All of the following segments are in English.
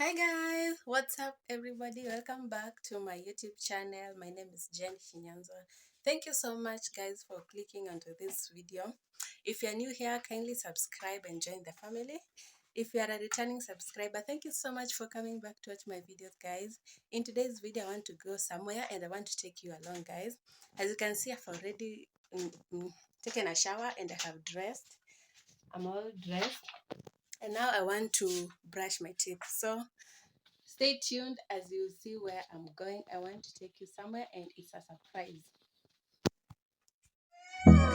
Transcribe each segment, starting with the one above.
Hi guys, what's up everybody? Welcome back to my YouTube channel. My name is Jen Shinyanzwa. Thank you so much guys for clicking onto this video. If you're new here, kindly subscribe and join the family. If you are a returning subscriber, thank you so much for coming back to watch my videos guys. In today's video, I want to go somewhere and I want to take you along guys. As you can see, I've already taken a shower and I have dressed. I'm all dressed. And now I want to brush my teeth. So stay tuned as you see where I'm going. I want to take you somewhere and it's a surprise.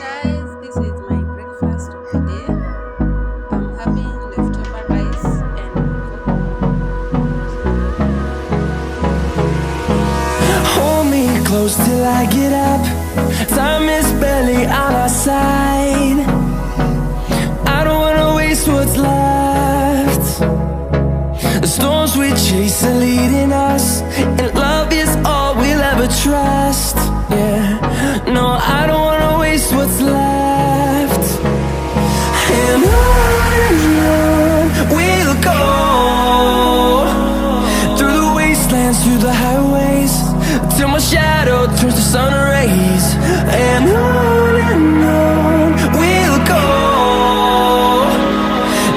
Guys, this is my breakfast of the day. I'm having leftover rice and hold me close till I get up. Time is barely on our side. I don't wanna waste what's left. The storms we chase are leading us, and love is all we'll ever trust. Yeah, no, I don't wanna waste what's left. And on we'll go, through the wastelands, through the highways, till my shadow turns to sun rays. And on we'll go,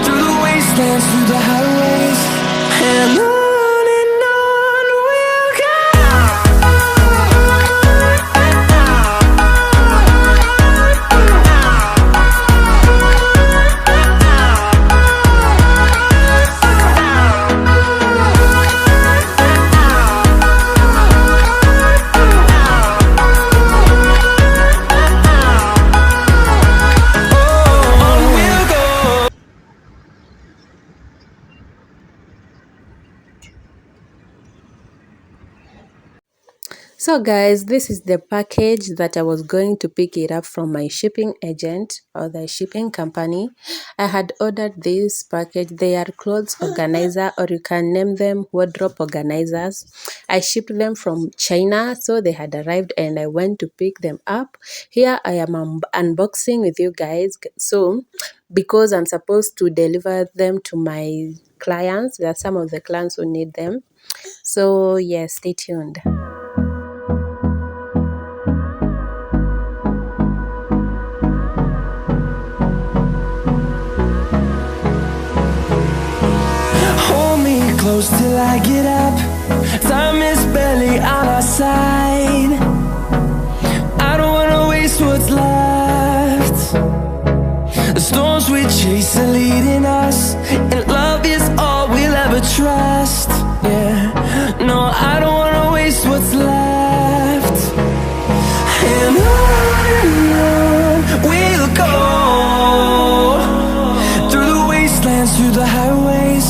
through the wastelands, through the highways, and on we'll go. So guys, this is the package that I was going to pick it up from my shipping agent or the shipping company. I had ordered this package. They are clothes organizer, or you can name them wardrobe organizers. I shipped them from China, so they had arrived and I went to pick them up. Here I am unboxing with you guys. So because I'm supposed to deliver them to my clients, there are some of the clients who need them. So yes, stay tuned. Hold me close till I get up. Time is barely on our side. I don't wanna waste what's left. The storms we chase are leading us, and love is all we'll ever trust. Yeah, no, I don't wanna waste what's left. And on we'll go, through the wastelands, through the highways,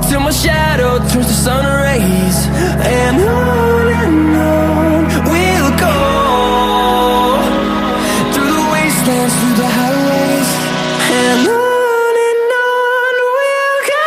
till my shadow turns to sun rays. And on we'll go, through the wastelands, through the highways, and on we'll go.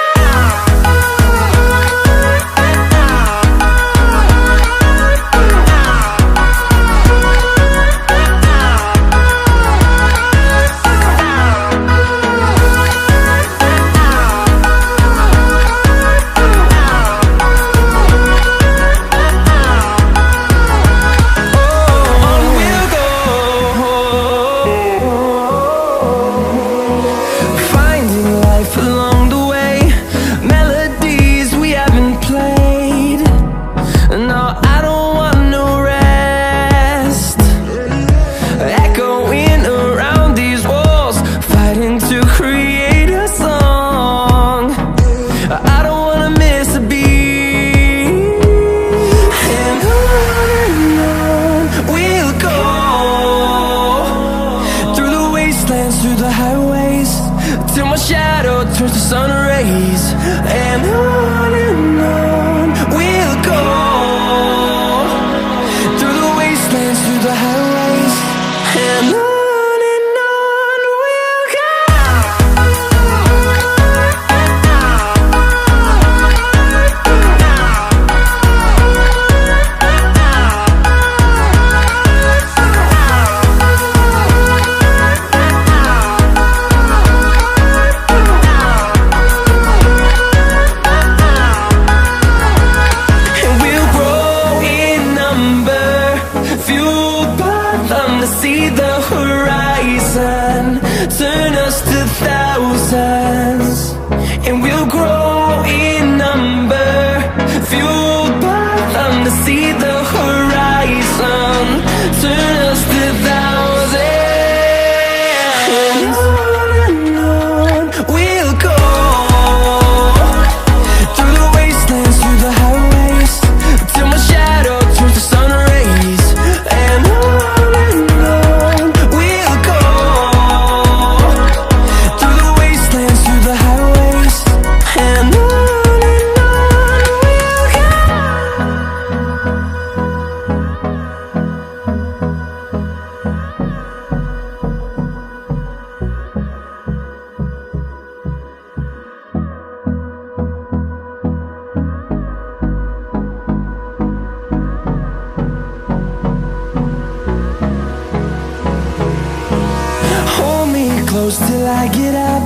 close till I get up.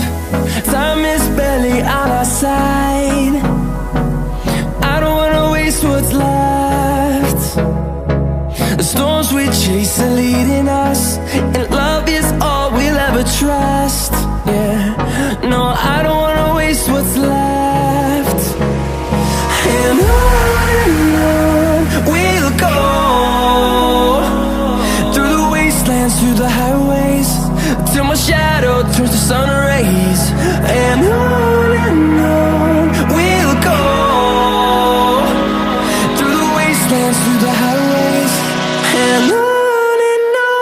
Time is barely on our side. I don't wanna waste what's left. The storms we chase are leading us, and love is all we'll ever trust. Yeah, no, I don't wanna waste what's left. And on we'll go, through the wastelands, through the highways, till my shadow turns to sun rays. And on we'll go, through the wastelands, through the highways, and on we'll go.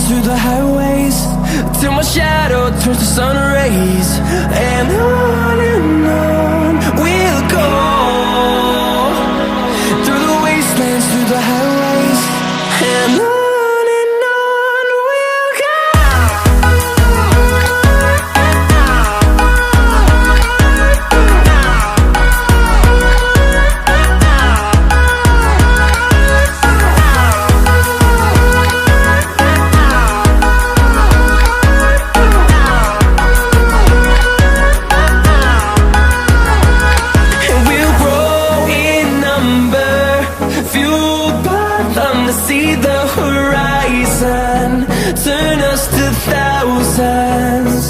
Through the highways, till my shadow turns to sun rays. And on we'll go, through the wastelands, through the highways, and on we'll go. See the horizon, turn us to thousands.